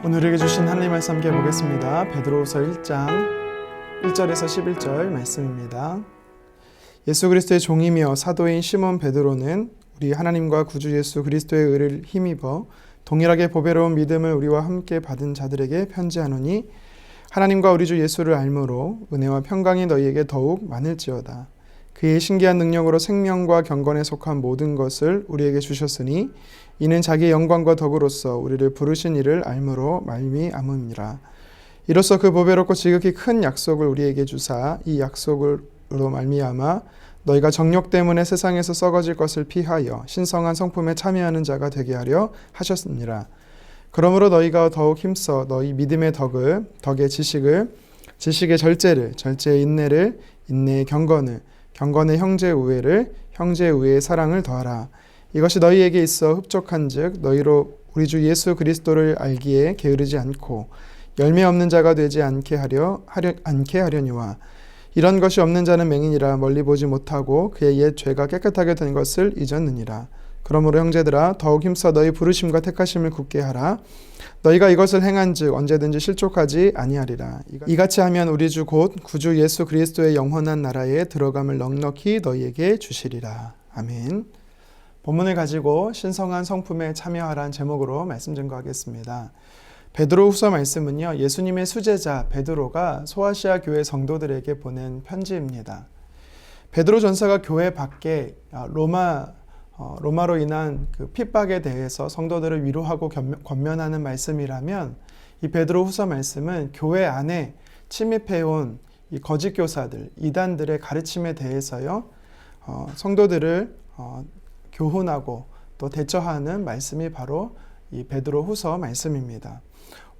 오늘 우리에게 주신 하나님의 말씀 함께 보겠습니다. 베드로후서 1장 1절에서 11절 말씀입니다. 예수 그리스도의 종이며 사도인 시몬 베드로는 우리 하나님과 구주 예수 그리스도의 의를 힘입어 동일하게 보배로운 믿음을 우리와 함께 받은 자들에게 편지하노니 하나님과 우리 주 예수를 알므로 은혜와 평강이 너희에게 더욱 많을지어다. 그의 신기한 능력으로 생명과 경건에 속한 모든 것을 우리에게 주셨으니 이는 자기의 영광과 덕으로서 우리를 부르신 이를 알므로 말미암음이라. 이로써 그 보배롭고 지극히 큰 약속을 우리에게 주사 이 약속으로 말미암아 너희가 정욕 때문에 세상에서 썩어질 것을 피하여 신성한 성품에 참여하는 자가 되게 하려 하셨느니라. 그러므로 너희가 더욱 힘써 너희 믿음의 덕을, 덕의 지식을, 지식의 절제를, 절제의 인내를, 인내의 경건을, 경건의 형제의 우애를, 형제의 우애의 사랑을 더하라. 이것이 너희에게 있어 흡족한즉 너희로 우리 주 예수 그리스도를 알기에 게으르지 않고 열매 없는 자가 되지 않게 하려니와 이런 것이 없는 자는 맹인이라 멀리 보지 못하고 그의 옛 죄가 깨끗하게 된 것을 잊었느니라. 그러므로 형제들아 더욱 힘써 너희 부르심과 택하심을 굳게 하라. 너희가 이것을 행한즉 언제든지 실족하지 아니하리라. 이같이 하면 우리 주 곧 구주 예수 그리스도의 영원한 나라에 들어감을 넉넉히 너희에게 주시리라. 아멘. 본문을 가지고 신성한 성품에 참여하라는 제목으로 말씀 증거하겠습니다. 베드로후서 말씀은요, 예수님의 수제자 베드로가 소아시아 교회 성도들에게 보낸 편지입니다. 베드로 전서가 교회 밖에 로마로 인한 그 핍박에 대해서 성도들을 위로하고 권면하는 말씀이라면 이 베드로후서 말씀은 교회 안에 침입해온 이 거짓 교사들, 이단들의 가르침에 대해서요, 성도들을 교훈하고 또 대처하는 말씀이 바로 이 베드로후서 말씀입니다.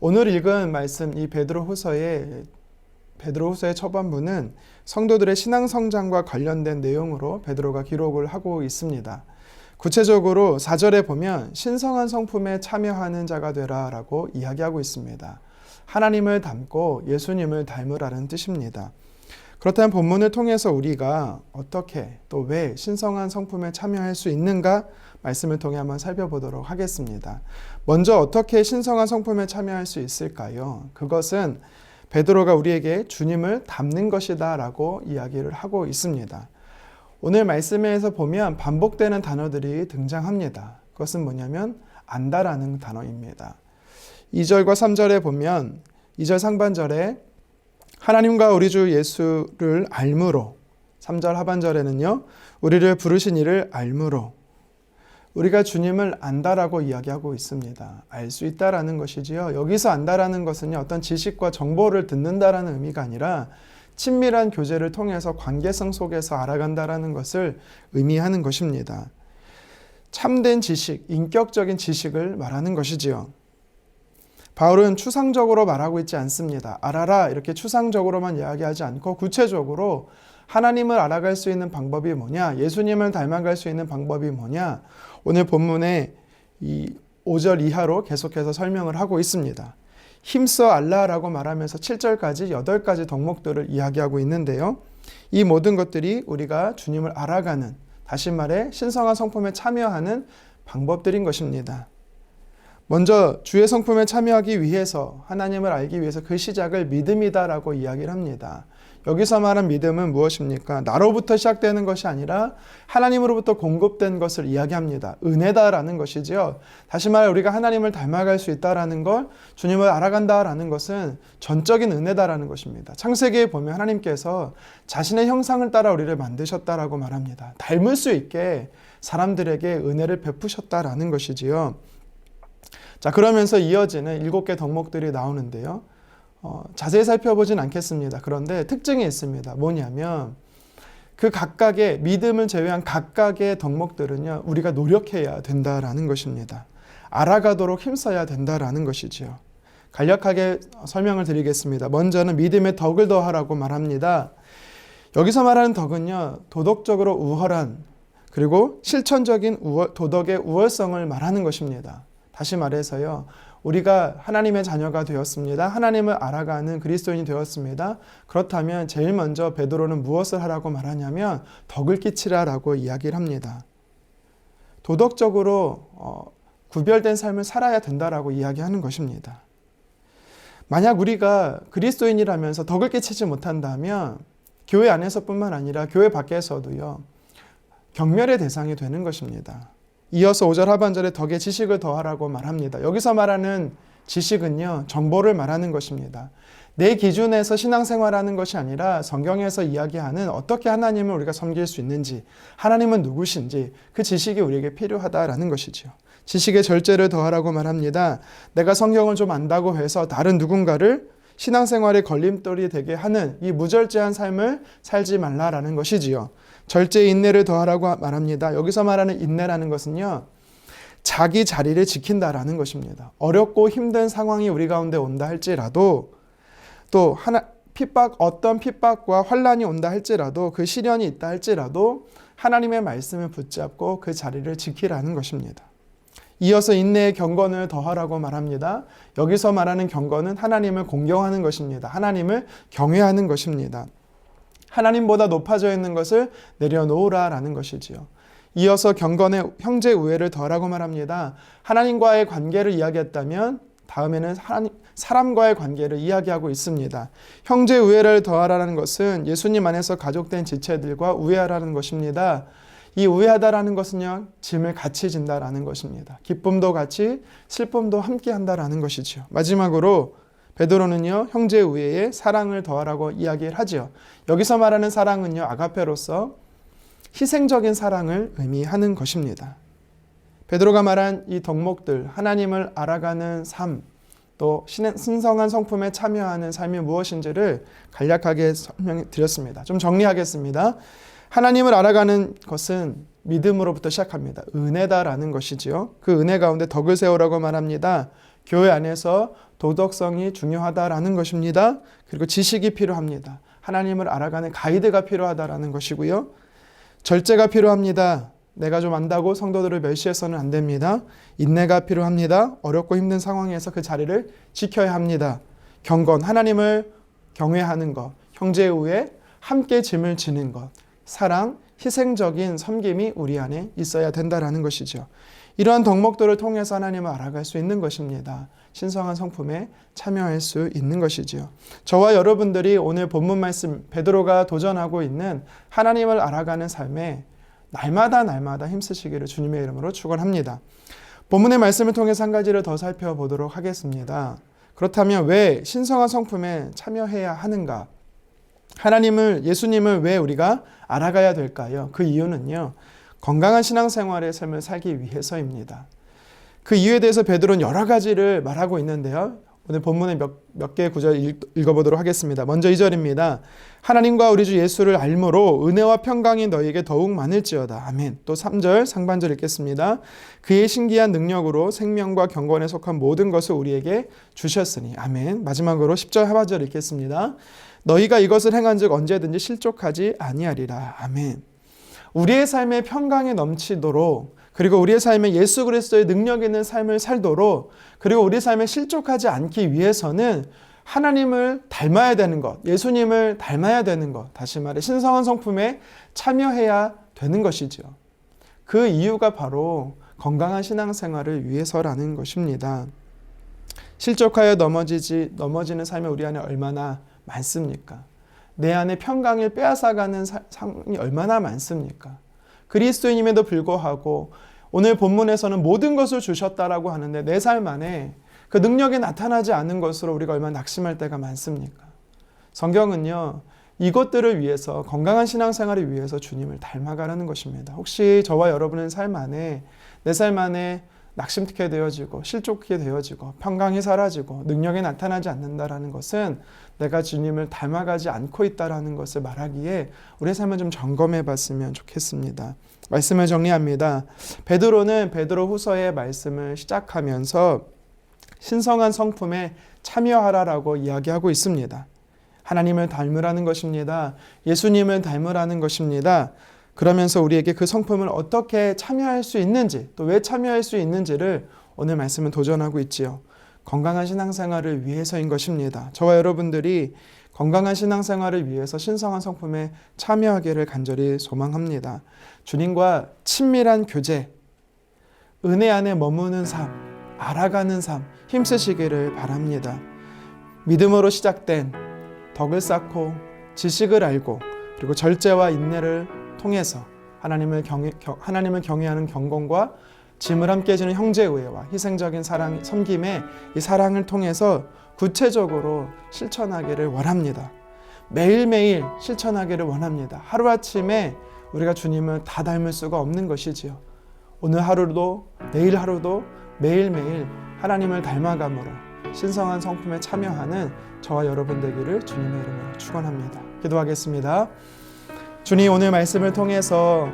오늘 읽은 말씀, 이 베드로후서의 초반부는 성도들의 신앙 성장과 관련된 내용으로 베드로가 기록을 하고 있습니다. 구체적으로 4절에 보면 신성한 성품에 참여하는 자가 되라 라고 이야기하고 있습니다. 하나님을 닮고 예수님을 닮으라는 뜻입니다. 그렇다면 본문을 통해서 우리가 어떻게 또 왜 신성한 성품에 참여할 수 있는가 말씀을 통해 한번 살펴보도록 하겠습니다. 먼저 어떻게 신성한 성품에 참여할 수 있을까요? 그것은 베드로가 우리에게 주님을 닮는 것이다 라고 이야기를 하고 있습니다. 오늘 말씀에서 보면 반복되는 단어들이 등장합니다. 그것은 뭐냐면 안다라는 단어입니다. 2절과 3절에 보면 2절 상반절에 하나님과 우리 주 예수를 알므로, 3절 하반절에는요, 우리를 부르신 이를 알므로, 우리가 주님을 안다라고 이야기하고 있습니다. 알 수 있다라는 것이지요. 여기서 안다라는 것은 어떤 지식과 정보를 듣는다라는 의미가 아니라 친밀한 교제를 통해서 관계성 속에서 알아간다라는 것을 의미하는 것입니다. 참된 지식, 인격적인 지식을 말하는 것이지요. 바울은 추상적으로 말하고 있지 않습니다. 알아라 이렇게 추상적으로만 이야기하지 않고 구체적으로 하나님을 알아갈 수 있는 방법이 뭐냐, 예수님을 닮아갈 수 있는 방법이 뭐냐, 오늘 본문에 이 5절 이하로 계속해서 설명을 하고 있습니다. 힘써 알라라고 말하면서 7절까지 8가지 덕목들을 이야기하고 있는데요. 이 모든 것들이 우리가 주님을 알아가는, 다시 말해 신성한 성품에 참여하는 방법들인 것입니다. 먼저 주의 성품에 참여하기 위해서, 하나님을 알기 위해서 그 시작을 믿음이다라고 이야기를 합니다. 여기서 말한 믿음은 무엇입니까? 나로부터 시작되는 것이 아니라 하나님으로부터 공급된 것을 이야기합니다. 은혜다라는 것이지요. 다시 말해 우리가 하나님을 닮아갈 수 있다라는 걸, 주님을 알아간다라는 것은 전적인 은혜다라는 것입니다. 창세기에 보면 하나님께서 자신의 형상을 따라 우리를 만드셨다라고 말합니다. 닮을 수 있게 사람들에게 은혜를 베푸셨다라는 것이지요. 자, 그러면서 이어지는 7개 덕목들이 나오는데요. 자세히 살펴보진 않겠습니다. 그런데 특징이 있습니다. 뭐냐면 그 각각의 믿음을 제외한 각각의 덕목들은요, 우리가 노력해야 된다라는 것입니다. 알아가도록 힘써야 된다라는 것이지요. 간략하게 설명을 드리겠습니다. 먼저는 믿음의 덕을 더하라고 말합니다. 여기서 말하는 덕은요, 도덕적으로 우월한, 그리고 실천적인 도덕의 우월성을 말하는 것입니다. 다시 말해서요, 우리가 하나님의 자녀가 되었습니다. 하나님을 알아가는 그리스도인이 되었습니다. 그렇다면 제일 먼저 베드로는 무엇을 하라고 말하냐면 덕을 끼치라라고 이야기를 합니다. 도덕적으로 구별된 삶을 살아야 된다라고 이야기하는 것입니다. 만약 우리가 그리스도인이라면서 덕을 끼치지 못한다면 교회 안에서뿐만 아니라 교회 밖에서도요, 경멸의 대상이 되는 것입니다. 이어서 5절 하반절에 덕에 지식을 더하라고 말합니다. 여기서 말하는 지식은요, 정보를 말하는 것입니다. 내 기준에서 신앙생활하는 것이 아니라 성경에서 이야기하는 어떻게 하나님을 우리가 섬길 수 있는지, 하나님은 누구신지 그 지식이 우리에게 필요하다라는 것이죠. 지식의 절제를 더하라고 말합니다. 내가 성경을 좀 안다고 해서 다른 누군가를 신앙생활의 걸림돌이 되게 하는 이 무절제한 삶을 살지 말라라는 것이지요. 절제 인내를 더하라고 말합니다. 여기서 말하는 인내라는 것은요, 자기 자리를 지킨다라는 것입니다. 어렵고 힘든 상황이 우리 가운데 온다 할지라도, 또 어떤 핍박과 환난이 온다 할지라도, 그 시련이 있다 할지라도 하나님의 말씀을 붙잡고 그 자리를 지키라는 것입니다. 이어서 인내의 경건을 더하라고 말합니다. 여기서 말하는 경건은 하나님을 공경하는 것입니다. 하나님을 경외하는 것입니다. 하나님보다 높아져 있는 것을 내려놓으라라는 것이지요. 이어서 경건의 형제 우애를 더하라고 말합니다. 하나님과의 관계를 이야기했다면 다음에는 사람과의 관계를 이야기하고 있습니다. 형제 우애를 더하라는 것은 예수님 안에서 가족된 지체들과 우애하라는 것입니다. 이 우애하다라는 것은요, 짐을 같이 진다라는 것입니다. 기쁨도 같이, 슬픔도 함께 한다라는 것이죠. 마지막으로 베드로는요, 형제 우애에 사랑을 더하라고 이야기를 하죠. 여기서 말하는 사랑은요, 아가페로서 희생적인 사랑을 의미하는 것입니다. 베드로가 말한 이 덕목들, 하나님을 알아가는 삶, 또 신성한 성품에 참여하는 삶이 무엇인지를 간략하게 설명드렸습니다. 좀 정리하겠습니다. 하나님을 알아가는 것은 믿음으로부터 시작합니다. 은혜다라는 것이지요. 그 은혜 가운데 덕을 세우라고 말합니다. 교회 안에서 도덕성이 중요하다라는 것입니다. 그리고 지식이 필요합니다. 하나님을 알아가는 가이드가 필요하다라는 것이고요. 절제가 필요합니다. 내가 좀 안다고 성도들을 멸시해서는 안 됩니다. 인내가 필요합니다. 어렵고 힘든 상황에서 그 자리를 지켜야 합니다. 경건, 하나님을 경외하는 것, 형제의 우애, 함께 짐을 지는 것, 사랑, 희생적인 섬김이 우리 안에 있어야 된다라는 것이죠. 이러한 덕목들을 통해서 하나님을 알아갈 수 있는 것입니다. 신성한 성품에 참여할 수 있는 것이지요. 저와 여러분들이 오늘 본문 말씀 베드로가 도전하고 있는 하나님을 알아가는 삶에 날마다 힘쓰시기를 주님의 이름으로 축원합니다. 본문의 말씀을 통해서 한 가지를 더 살펴보도록 하겠습니다. 그렇다면 왜 신성한 성품에 참여해야 하는가? 예수님을 왜 우리가 알아가야 될까요? 그 이유는요, 건강한 신앙생활의 삶을 살기 위해서입니다. 그 이유에 대해서 베드로는 여러 가지를 말하고 있는데요. 오늘 본문의 몇 개의 구절 읽어보도록 하겠습니다. 먼저 2절입니다. 하나님과 우리 주 예수를 알므로 은혜와 평강이 너희에게 더욱 많을지어다. 아멘. 또 3절 상반절 읽겠습니다. 그의 신기한 능력으로 생명과 경건에 속한 모든 것을 우리에게 주셨으니. 아멘. 마지막으로 10절 하반절 읽겠습니다. 너희가 이것을 행한 즉 언제든지 실족하지 아니하리라. 아멘. 우리의 삶에 평강이 넘치도록, 그리고 우리의 삶에 예수 그리스도의 능력 있는 삶을 살도록, 그리고 우리 삶에 실족하지 않기 위해서는 하나님을 닮아야 되는 것, 예수님을 닮아야 되는 것, 다시 말해 신성한 성품에 참여해야 되는 것이죠. 그 이유가 바로 건강한 신앙생활을 위해서라는 것입니다. 실족하여 넘어지는 삶이 우리 안에 얼마나 많습니까? 내 안에 평강을 빼앗아가는 상황이 얼마나 많습니까? 그리스도인임에도 불구하고 오늘 본문에서는 모든 것을 주셨다라고 하는데 내 삶 안에 그 능력이 나타나지 않는 것으로 우리가 얼마나 낙심할 때가 많습니까? 성경은요, 이것들을 위해서, 건강한 신앙생활을 위해서 주님을 닮아가라는 것입니다. 혹시 저와 여러분의 삶 안에, 내 삶 안에 낙심케 되어지고 실족하게 되어지고 평강이 사라지고 능력이 나타나지 않는다라는 것은 내가 주님을 닮아가지 않고 있다라는 것을 말하기에 우리의 삶을 좀 점검해 봤으면 좋겠습니다. 말씀을 정리합니다. 베드로는 베드로후서의 말씀을 시작하면서 신성한 성품에 참여하라라고 이야기하고 있습니다. 하나님을 닮으라는 것입니다. 예수님을 닮으라는 것입니다. 그러면서 우리에게 그 성품을 어떻게 참여할 수 있는지, 또 왜 참여할 수 있는지를 오늘 말씀은 도전하고 있지요. 건강한 신앙생활을 위해서인 것입니다. 저와 여러분들이 건강한 신앙생활을 위해서 신성한 성품에 참여하기를 간절히 소망합니다. 주님과 친밀한 교제, 은혜 안에 머무는 삶, 알아가는 삶, 힘쓰시기를 바랍니다. 믿음으로 시작된 덕을 쌓고 지식을 알고 그리고 절제와 인내를 통해서 하나님을 경외하는 경건과 짐을 함께 지는 형제의회와 희생적인 사랑, 섬김의 이 사랑을 통해서 구체적으로 실천하기를 원합니다. 매일매일 실천하기를 원합니다. 하루아침에 우리가 주님을 다 닮을 수가 없는 것이지요. 오늘 하루도 내일 하루도 매일매일 하나님을 닮아감으로 신성한 성품에 참여하는 저와 여러분 되기를 주님의 이름으로 축원합니다. 기도하겠습니다. 주님, 오늘 말씀을 통해서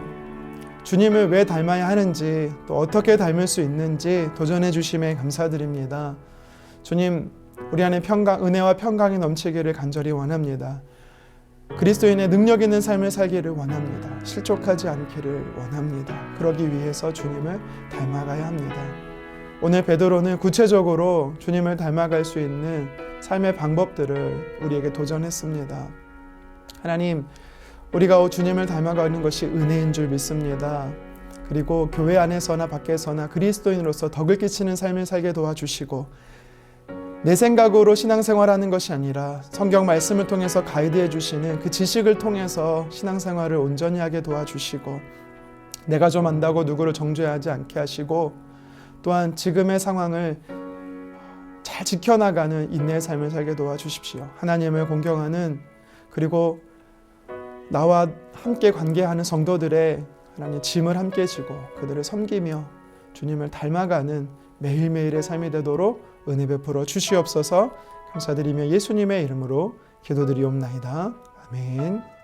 주님을 왜 닮아야 하는지 또 어떻게 닮을 수 있는지 도전해 주심에 감사드립니다. 주님, 우리 안에 은혜와 평강이 넘치기를 간절히 원합니다. 그리스도인의 능력 있는 삶을 살기를 원합니다. 실족하지 않기를 원합니다. 그러기 위해서 주님을 닮아가야 합니다. 오늘 베드로는 구체적으로 주님을 닮아갈 수 있는 삶의 방법들을 우리에게 도전했습니다. 하나님, 우리가 주님을 닮아가는 것이 은혜인 줄 믿습니다. 그리고 교회 안에서나 밖에서나 그리스도인으로서 덕을 끼치는 삶을 살게 도와주시고 내 생각으로 신앙생활하는 것이 아니라 성경 말씀을 통해서 가이드해 주시는 그 지식을 통해서 신앙생활을 온전히 하게 도와주시고 내가 좀 안다고 누구를 정죄하지 않게 하시고 또한 지금의 상황을 잘 지켜나가는 인내의 삶을 살게 도와주십시오. 하나님을 공경하는 그리고 나와 함께 관계하는 성도들의 하나님 짐을 함께 지고 그들을 섬기며 주님을 닮아가는 매일매일의 삶이 되도록 은혜 베풀어 주시옵소서. 감사드리며 예수님의 이름으로 기도드리옵나이다. 아멘.